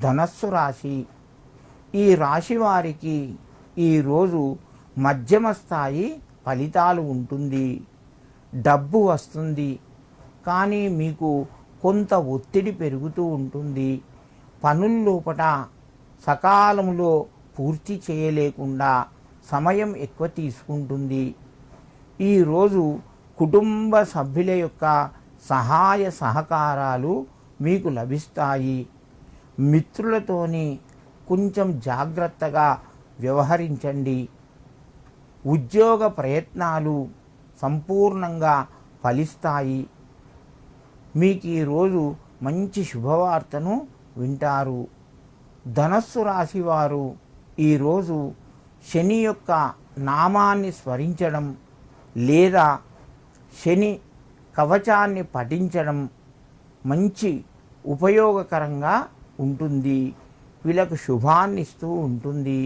ధనస్సు రాశి. ఈ రాశి వారికి ఈరోజు మధ్యమ స్థాయి ఫలితాలు ఉంటుంది. డబ్బు వస్తుంది, కానీ మీకు కొంత ఒత్తిడి పెరుగుతూ ఉంటుంది. పనుల్లోపట సకాలంలో పూర్తి చేయలేకుండా సమయం ఎక్కువ తీసుకుంటుంది. ఈరోజు కుటుంబ సభ్యుల యొక్క సహాయ సహకారాలు మీకు లభిస్తాయి. మిత్రులతోని కొంచెం జాగ్రత్తగా వ్యవహరించండి. ఉద్యోగ ప్రయత్నాలు సంపూర్ణంగా ఫలిస్తాయి. మీకు ఈరోజు మంచి శుభవార్తను వింటారు. ధనస్సు రాశి వారు ఈరోజు శని యొక్క నామాన్ని స్మరించడం లేదా శని కవచాన్ని పఠించడం మంచి ఉపయోగకరంగా ఉంటుంది. వీళ్ళకు శుభాన్నిస్తూ ఉంటుంది.